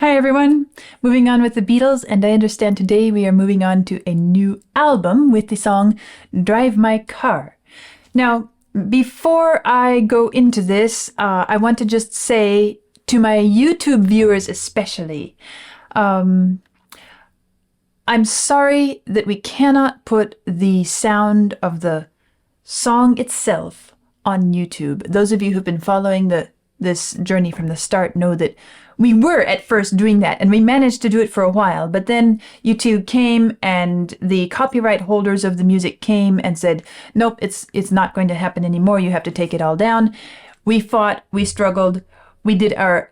Hi everyone, moving on with the Beatles, and I understand today we are moving on to a new album with the song Drive My Car. Now, before I go into this, I want to just say to my YouTube viewers especially, I'm sorry that we cannot put the sound of the song itself on YouTube. Those of you who've been following this journey from the start know that we were at first doing that, and we managed to do it for a while, but then YouTube came and the copyright holders of the music came and said, nope, it's not going to happen anymore. You have to take it all down. We fought, we struggled, we did our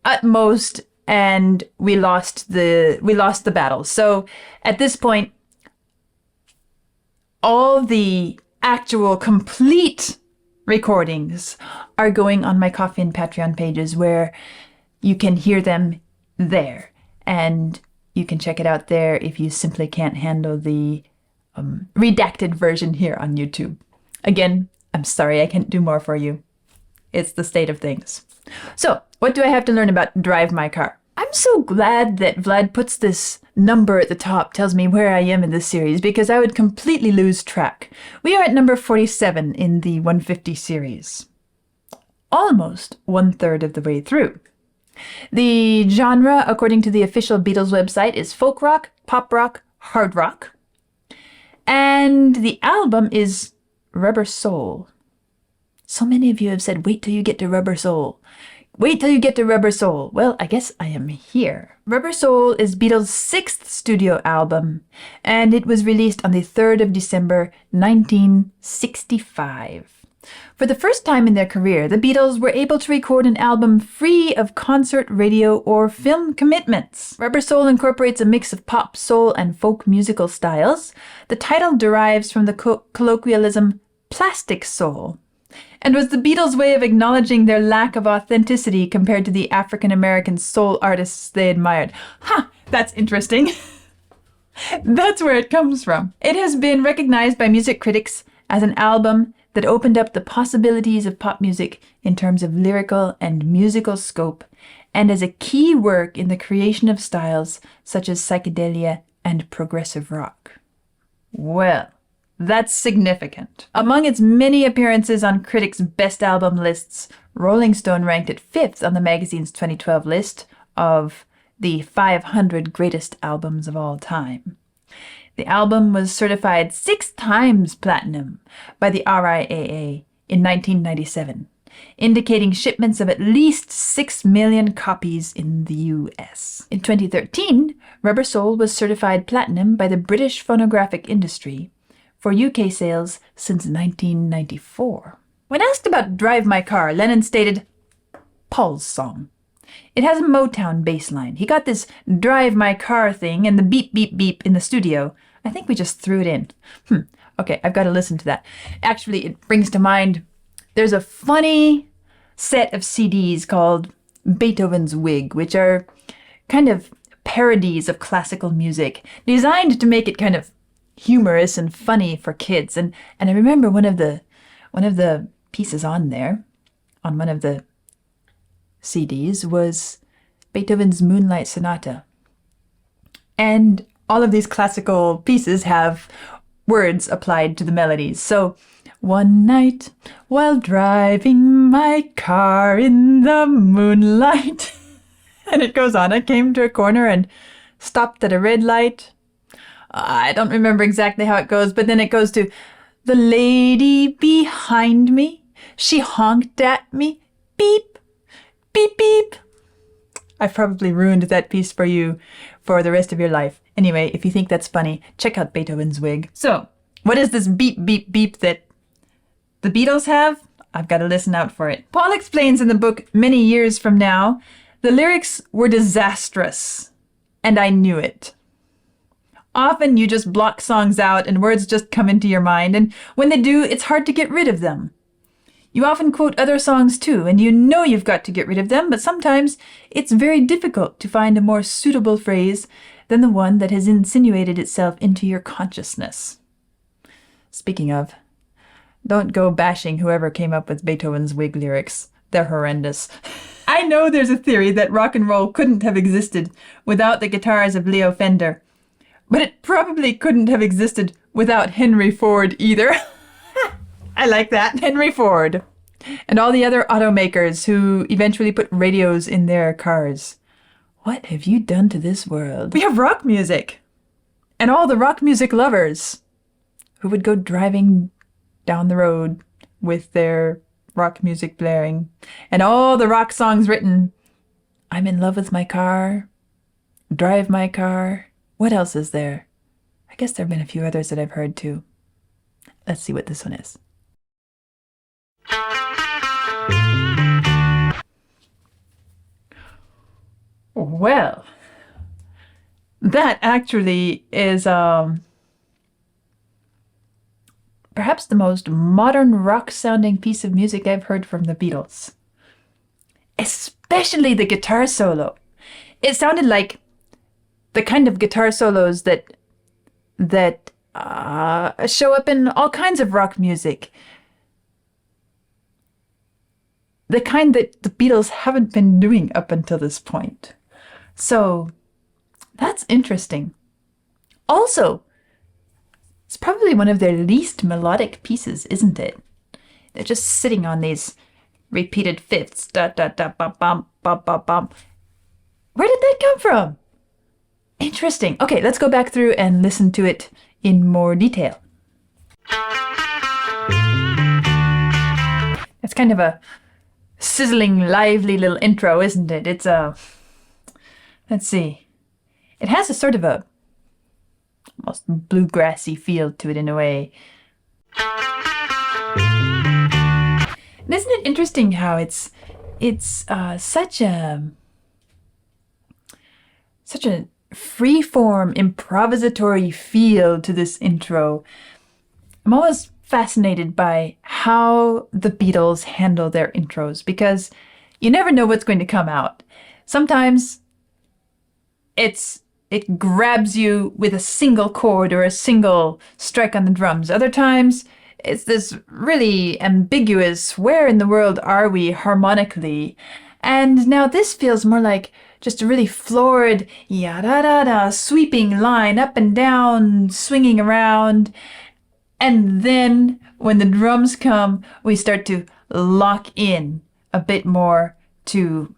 utmost, and we lost the battle. So at this point, all the actual complete recordings are going on my Ko-fi and Patreon pages, where you can hear them there, and you can check it out there if you simply can't handle the redacted version here on YouTube. Again, I'm sorry I can't do more for you. It's the state of things. So, what do I have to learn about Drive My Car? I'm so glad that Vlad puts this number at the top, tells me where I am in this series, because I would completely lose track. We are at number 47 in the 150 series. Almost 1/3 of the way through. The genre, according to the official Beatles website, is folk rock, pop rock, hard rock. And the album is Rubber Soul. So many of you have said, wait till you get to Rubber Soul. Wait till you get to Rubber Soul. Well, I guess I am here. Rubber Soul is Beatles' 6th studio album, and it was released on the 3rd of December, 1965. For the first time in their career, the Beatles were able to record an album free of concert, radio, or film commitments. Rubber Soul incorporates a mix of pop, soul, and folk musical styles. The title derives from the colloquialism plastic soul, and was the Beatles' way of acknowledging their lack of authenticity compared to the African-American soul artists they admired. That's interesting. That's where it comes from. It has been recognized by music critics as an album that opened up the possibilities of pop music in terms of lyrical and musical scope, and as a key work in the creation of styles such as psychedelia and progressive rock. Well, that's significant. Among its many appearances on critics' best album lists, Rolling Stone ranked it 5th on the magazine's 2012 list of the 500 greatest albums of all time. The album was certified 6 times platinum by the RIAA in 1997, indicating shipments of at least 6 million copies in the US. In 2013, Rubber Soul was certified platinum by the British phonographic industry for UK sales since 1994. When asked about Drive My Car, Lennon stated, Paul's song. It has a Motown bass line. He got this Drive My Car thing and the beep, beep, beep in the studio. I think we just threw it in. Okay, I've got to listen to that. Actually, it brings to mind, there's a funny set of CDs called Beethoven's Wig, which are kind of parodies of classical music, designed to make it kind of humorous and funny for kids. And I remember one of the pieces on there, on one of the CDs, was Beethoven's Moonlight Sonata. And all of these classical pieces have words applied to the melodies. So, one night while driving my car in the moonlight, and it goes on. I came to a corner and stopped at a red light. I don't remember exactly how it goes, but then it goes to, the lady behind me, she honked at me, beep, beep, beep. I've probably ruined that piece for you for the rest of your life. Anyway, if you think that's funny, check out Beethoven's Wig. So, what is this beep, beep, beep that the Beatles have? I've got to listen out for it. Paul explains in the book Many Years From Now, the lyrics were disastrous, and I knew it. Often you just block songs out and words just come into your mind, and when they do, it's hard to get rid of them. You often quote other songs too, and you know you've got to get rid of them, but sometimes it's very difficult to find a more suitable phrase than the one that has insinuated itself into your consciousness. Speaking of, don't go bashing whoever came up with Beethoven's Wig lyrics. They're horrendous. I I know there's a theory that rock and roll couldn't have existed without the guitars of Leo Fender, but it probably couldn't have existed without Henry Ford either. I like that, Henry Ford. And all the other automakers who eventually put radios in their cars. What have you done to this world? We have rock music. And all the rock music lovers who would go driving down the road with their rock music blaring. And all the rock songs written. I'm in love with my car. Drive my car. What else is there? I guess there have been a few others that I've heard too. Let's see what this one is. Well, that actually is perhaps the most modern rock-sounding piece of music I've heard from the Beatles. Especially the guitar solo. It sounded like the kind of guitar solos that show up in all kinds of rock music. The kind that the Beatles haven't been doing up until this point. So that's interesting. Also, it's probably one of their least melodic pieces, isn't it? They're just sitting on these repeated fifths. Da da da ba bum ba ba bum. Where did that come from? Interesting. Okay, let's go back through and listen to it in more detail. It's kind of a sizzling, lively little intro, isn't it? It's let's see. It has a sort of a almost bluegrassy feel to it in a way. And isn't it interesting how it's such a free-form, improvisatory feel to this intro. I'm always fascinated by how the Beatles handle their intros because you never know what's going to come out. Sometimes it grabs you with a single chord or a single strike on the drums. Other times it's this really ambiguous, where in the world are we harmonically? And now this feels more like just a really florid, ya-da-da-da, sweeping line up and down, swinging around. And then when the drums come, we start to lock in a bit more to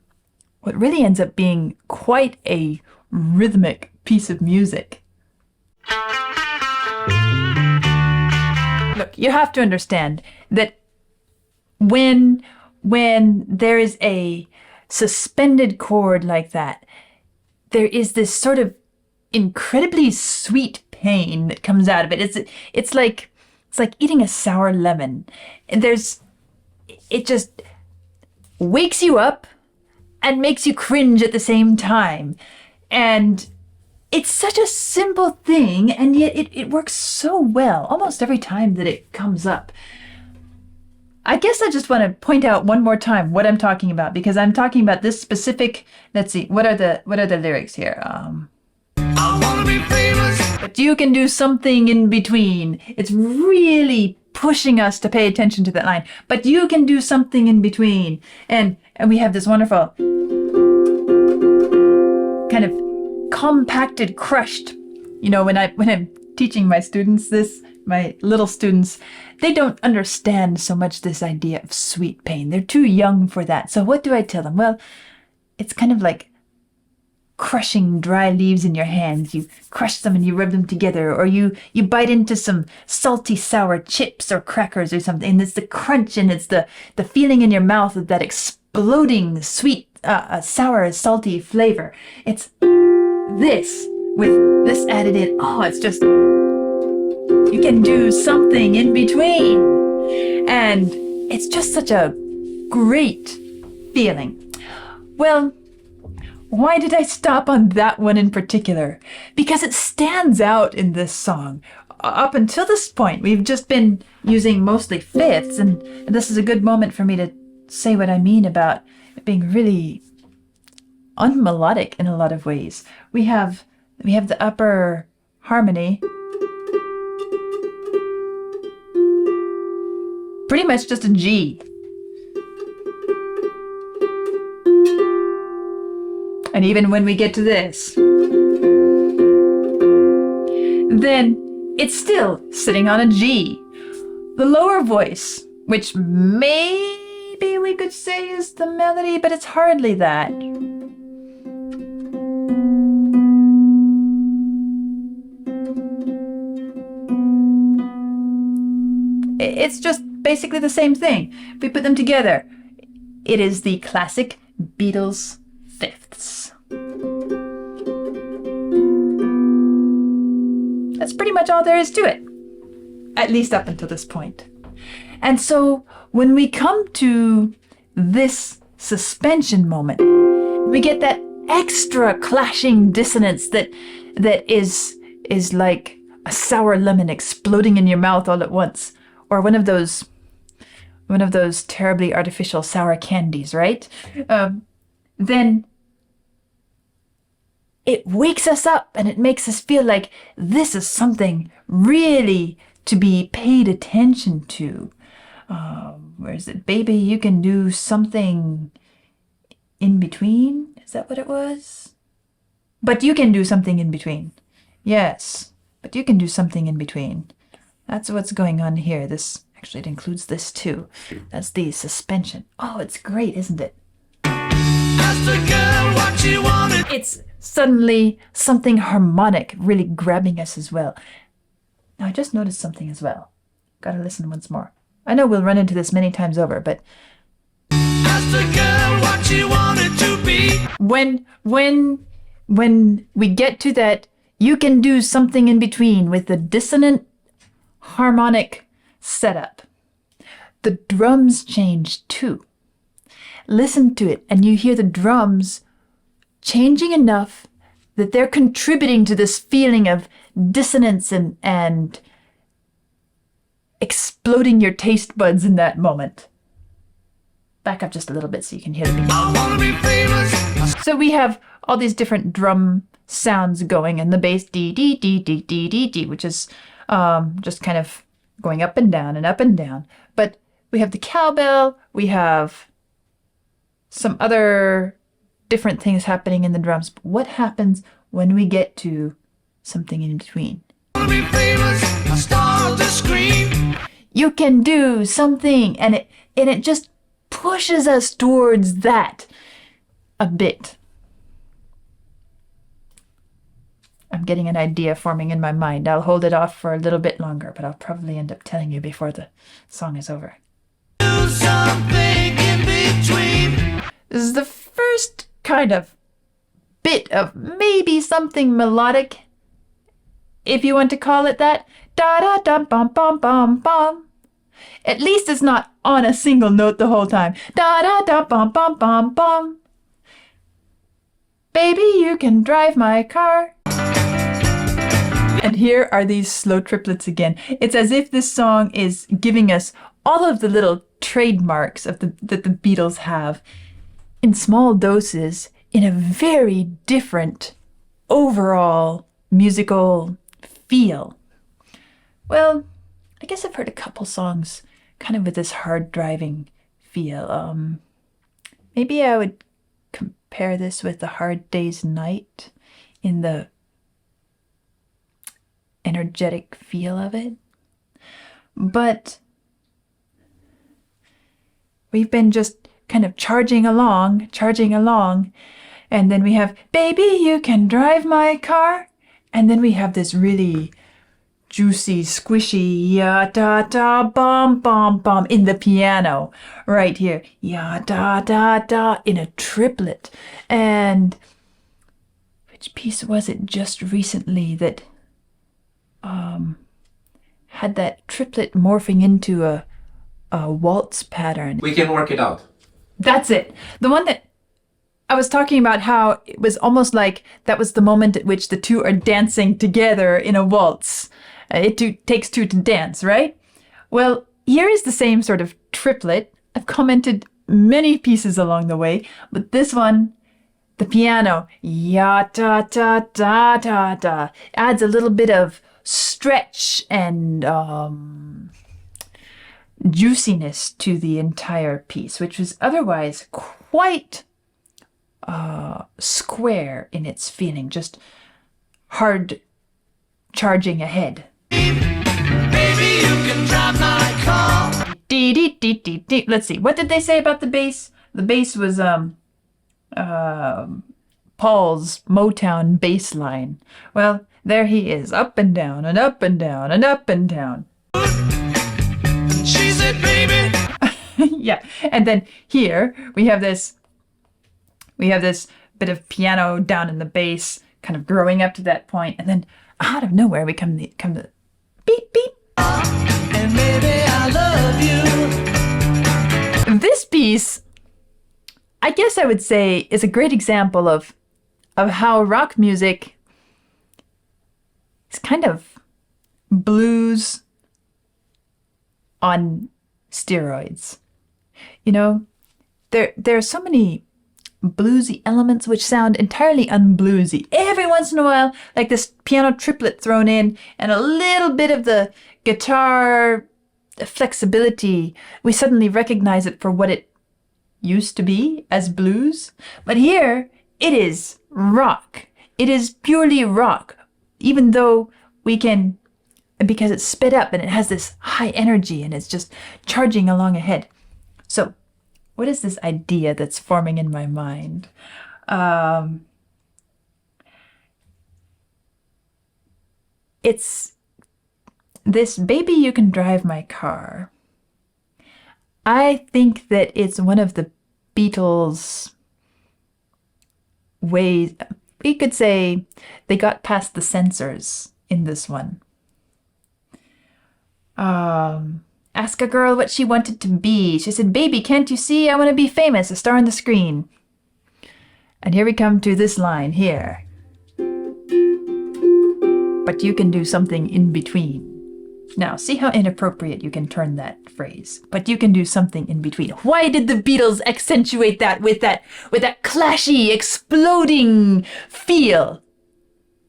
what really ends up being quite a rhythmic piece of music. Look, you have to understand that when there is a suspended chord like that, there is this sort of incredibly sweet pain that comes out of it. It's like eating a sour lemon. It just wakes you up and makes you cringe at the same time. And it's such a simple thing, and yet it works so well almost every time that it comes up. I guess I just want to point out one more time what I'm talking about, because I'm talking about this specific, let's see, what are the lyrics here? I wanna be famous. But you can do something in between. It's really pushing us to pay attention to that line. But you can do something in between. And we have this wonderful kind of compacted, crushed. You know, when I'm teaching my students this, my little students, they don't understand so much this idea of sweet pain. They're too young for that. So what do I tell them? Well, it's kind of like crushing dry leaves in your hands. You crush them and you rub them together, or you bite into some salty sour chips or crackers or something, and it's the crunch and it's the feeling in your mouth of that exploding sweet, sour, salty flavor. It's this with this added in. Oh, it's just, you can do something in between, and it's just such a great feeling. Well, why did I stop on that one in particular? Because it stands out in this song. Up until this point, we've just been using mostly fifths, and this is a good moment for me to say what I mean about it being really unmelodic in a lot of ways. We have the upper harmony, pretty much just a G. And even when we get to this, then it's still sitting on a G. The lower voice, which maybe we could say is the melody, but it's hardly that. It's just basically the same thing. If we put them together, it is the classic Beatles fifths. That's pretty much all there is to it, at least up until this point. And so when we come to this suspension moment, we get that extra clashing dissonance that is like a sour lemon exploding in your mouth all at once, or one of those terribly artificial sour candies, right? Then it wakes us up and it makes us feel like this is something really to be paid attention to. Where is it? Baby, you can do something in between? Is that what it was? But you can do something in between. Yes, but you can do something in between. That's what's going on here. This actually, it includes this too. That's the suspension. Oh, it's great, isn't it? Ask the girl what she wanted. It's suddenly something harmonic really grabbing us as well. Now, I just noticed something as well. Gotta listen once more. I know we'll run into this many times over, but ask the girl what she wanted to be. When we get to that, you can do something in between with the dissonant harmonic setup. The drums change too. Listen to it, and you hear the drums changing enough that they're contributing to this feeling of dissonance and exploding your taste buds in that moment. Back up just a little bit so you can hear the beat. I wanna be famous. So we have all these different drum sounds going, and the bass D D D D D D D, which is just kind of going up and down and up and down. But we have the cowbell, we have some other different things happening in the drums. But what happens when we get to something in between? Be famous, start to scream. You can do something, and it just pushes us towards that a bit. I'm getting an idea forming in my mind. I'll hold it off for a little bit longer, but I'll probably end up telling you before the song is over. Do something in between. This is the first kind of bit of maybe something melodic, if you want to call it that. Da da dum bum bum bum bum. At least it's not on a single note the whole time. Da da da bum bum bum bum. Baby, you can drive my car. And here are these slow triplets again. It's as if this song is giving us all of the little trademarks of that the Beatles have in small doses in a very different overall musical feel. Well, I guess I've heard a couple songs kind of with this hard driving feel. Maybe I would compare this with The Hard Day's Night in the energetic feel of it. But we've been just kind of charging along, and then we have Baby, You Can Drive My Car, and then we have this really juicy, squishy ya da da bum bum bum in the piano right here. Ya da da da in a triplet. And which piece was it just recently that had that triplet morphing into a waltz pattern? We can work it out. That's it. The one that I was talking about, how it was almost like that was the moment at which the two are dancing together in a waltz. It takes two to dance, right? Well, here is the same sort of triplet. I've commented many pieces along the way, but this one, the piano, ya da da da da da, adds a little bit of stretch and juiciness to the entire piece, which was otherwise quite square in its feeling, just hard charging ahead. Baby, you can drive my car. Dee, dee, dee, dee, dee. Let's see. What did they say about the bass? The bass was Paul's Motown bass line. Well, there he is, up and down and up and down and up and down. She said, baby. Yeah. And then here we have this bit of piano down in the bass, kind of growing up to that point, and then out of nowhere we come the beep beep. And maybe I love you. This piece, I guess I would say, is a great example of how rock music is kind of blues on steroids. You know, there are so many bluesy elements which sound entirely unbluesy. Every once in a while, like this piano triplet thrown in and a little bit of the guitar flexibility, we suddenly recognize it for what it used to be as blues. But here, it is rock. It is purely rock, even though we can, because it's sped up and it has this high energy and it's just charging along ahead. So, what is this idea that's forming in my mind? It's this "Baby, You Can Drive My Car." I think that it's one of the Beatles' ways. We could say they got past the censors in this one. Ask a girl what she wanted to be. She said, "Baby, can't you see? I want to be famous, a star on the screen." And here we come to this line here. But you can do something in between. Now, see how inappropriate you can turn that phrase. But you can do something in between. Why did the Beatles accentuate that with that clashy, exploding feel?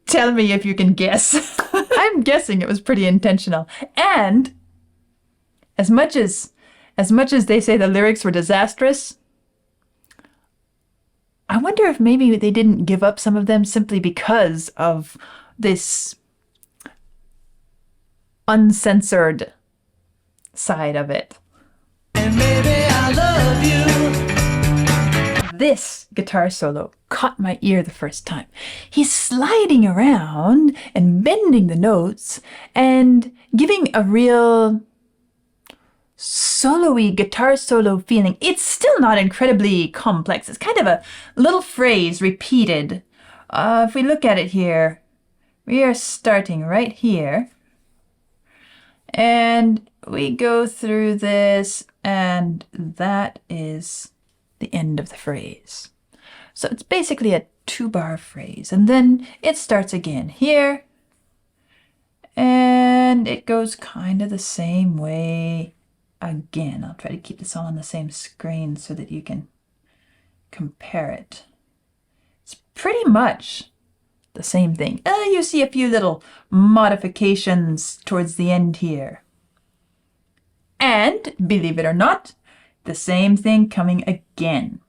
Tell me if you can guess. I'm guessing it was pretty intentional. And as much as they say the lyrics were disastrous, I wonder if maybe they didn't give up some of them simply because of this uncensored side of it. And maybe I love you. This guitar solo caught my ear the first time. He's sliding around and bending the notes and giving a real solo-y guitar solo feeling. It's still not incredibly complex. It's kind of a little phrase repeated. If we look at it here, we are starting right here. And we go through this, and that is the end of the phrase. So it's basically a 2-bar phrase. And then it starts again here. And it goes kind of the same way again. I'll try to keep this all on the same screen so that you can compare it. It's pretty much the same thing. You see a few little modifications towards the end here. And, believe it or not, the same thing coming again.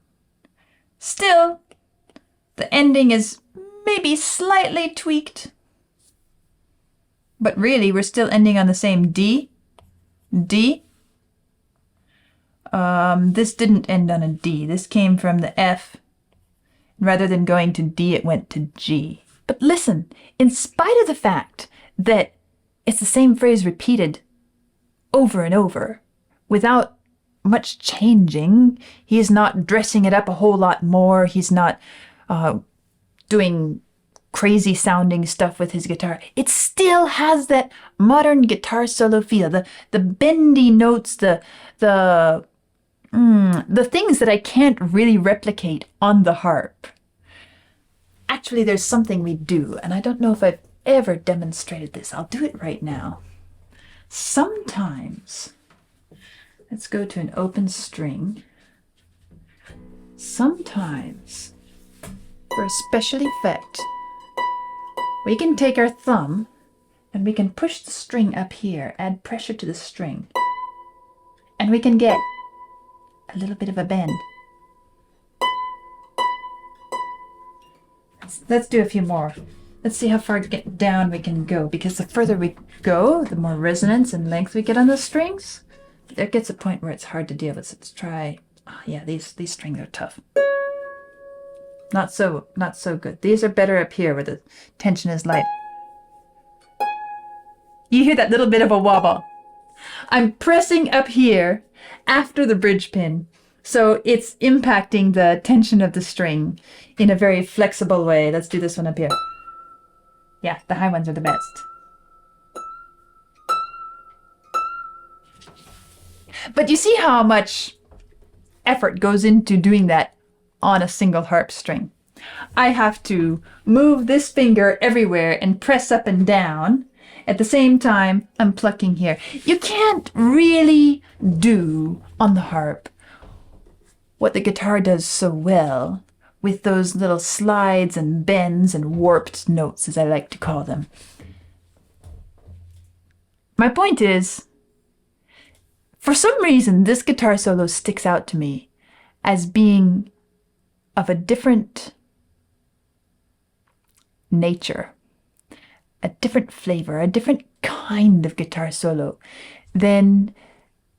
Still, the ending is maybe slightly tweaked. But really, we're still ending on the same D. D. This didn't end on a D. This came from the F. Rather than going to D, it went to G. But listen, in spite of the fact that it's the same phrase repeated over and over, without much changing, he's not dressing it up a whole lot more, he's not doing crazy sounding stuff with his guitar, it still has that modern guitar solo feel, the bendy notes, the things that I can't really replicate on the harp. Actually, there's something we do, and I don't know if I've ever demonstrated this. I'll do it right now. Sometimes, let's go to an open string. Sometimes, for a special effect, we can take our thumb and we can push the string up here, add pressure to the string, and we can get a little bit of a bend. Let's do a few more. Let's see how far down we can go, because the further we go, the more resonance and length we get on the strings. There gets a point where it's hard to deal with. So let's try. Oh, yeah, these strings are tough. Not so good. These are better up here where the tension is light. You hear that little bit of a wobble. I'm pressing up here after the bridge pin, so it's impacting the tension of the string in a very flexible way. Let's do this one up here. Yeah, the high ones are the best. But you see how much effort goes into doing that on a single harp string. I have to move this finger everywhere and press up and down. At the same time, I'm plucking here. You can't really do on the harp what the guitar does so well with those little slides and bends and warped notes, as I like to call them. My point is, for some reason, this guitar solo sticks out to me as being of a different nature, a different flavor, a different kind of guitar solo than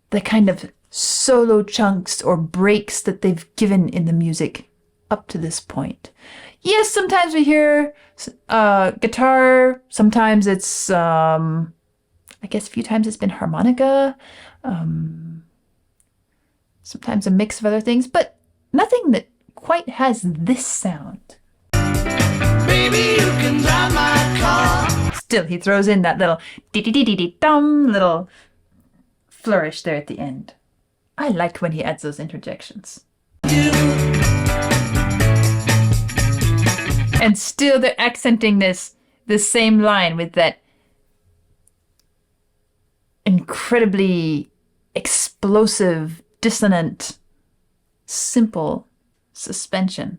the kind of solo chunks or breaks that they've given in the music up to this point. Yes, sometimes we hear guitar, sometimes it's, I guess a few times it's been harmonica, sometimes a mix of other things, but nothing that quite has this sound. Baby, you can drive my car. Still, he throws in that little dee-dee-dee-dee-dum little flourish there at the end. I like when he adds those interjections. And still they're accenting this same line with that incredibly explosive, dissonant, simple suspension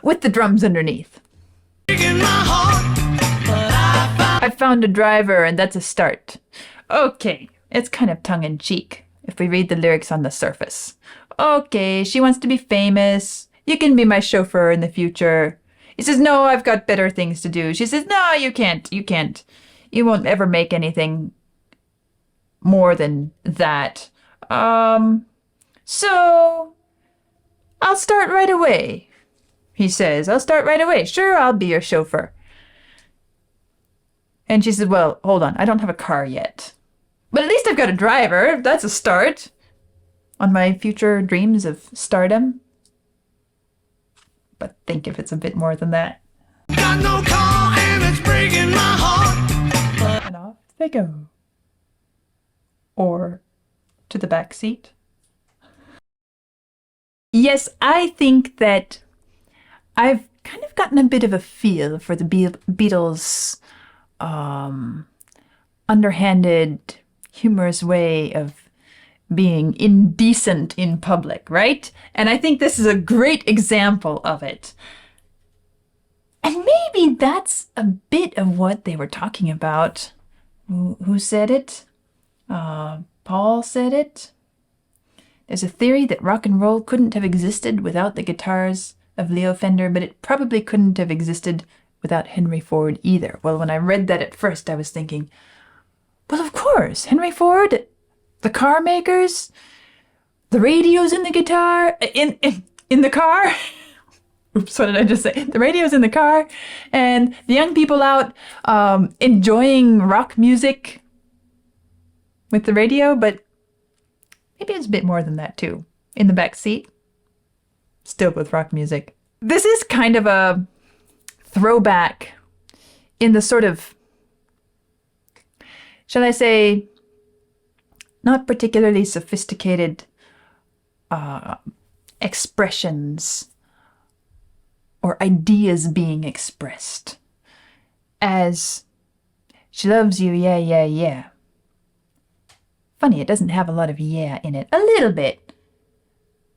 with the drums underneath. I found a driver, and that's a start. Okay, it's kind of tongue-in-cheek if we read the lyrics on the surface. Okay, she wants to be famous. You can be my chauffeur in the future. He says, no, I've got better things to do. She says, no, you can't. You won't ever make anything more than that. So I'll start right away. He says, I'll start right away. Sure, I'll be your chauffeur. And she said, well, hold on. I don't have a car yet. But at least I've got a driver. That's a start on my future dreams of stardom. But think if it's a bit more than that. Got no car and it's breaking my heart. And off they go. Or to the back seat. Yes, I think that I've kind of gotten a bit of a feel for the Beatles' underhanded, humorous way of being indecent in public, right? And I think this is a great example of it. And maybe that's a bit of what they were talking about. Who said it? Paul said it. There's a theory that rock and roll couldn't have existed without the guitars of Leo Fender, but it probably couldn't have existed without Henry Ford either. Well, when I read that at first, I was thinking, well, of course, Henry Ford, the car makers, the radios in the guitar, in the car. Oops, what did I just say? The radio's in the car, and the young people out enjoying rock music with the radio, but maybe it's a bit more than that too. In the back seat, still with rock music. This is kind of a throwback in the sort of, shall I say, not particularly sophisticated expressions or ideas being expressed as she loves you, yeah, yeah, yeah. Funny, it doesn't have a lot of yeah in it. A little bit.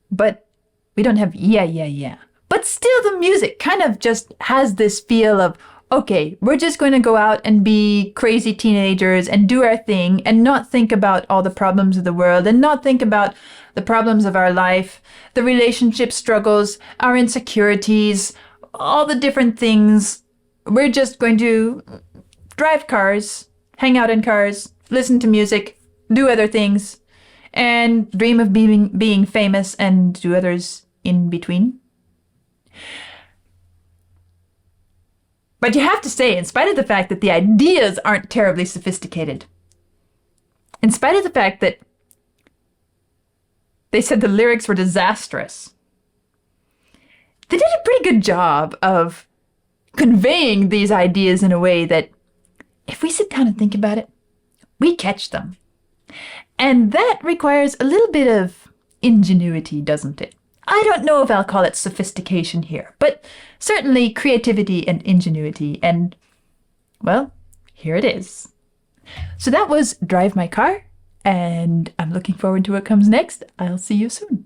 But we don't have yeah, yeah, yeah. But still the music kind of just has this feel of, okay, we're just going to go out and be crazy teenagers and do our thing and not think about all the problems of the world and not think about the problems of our life, the relationship struggles, our insecurities, all the different things. We're just going to drive cars, hang out in cars, listen to music, do other things, and dream of being famous and do others in between. But you have to say, in spite of the fact that the ideas aren't terribly sophisticated, in spite of the fact that they said the lyrics were disastrous, they did a pretty good job of conveying these ideas in a way that, if we sit down and think about it, we catch them. And that requires a little bit of ingenuity, doesn't it? I don't know if I'll call it sophistication here, but certainly creativity and ingenuity. And, well, here it is. So that was Drive My Car, and I'm looking forward to what comes next. I'll see you soon.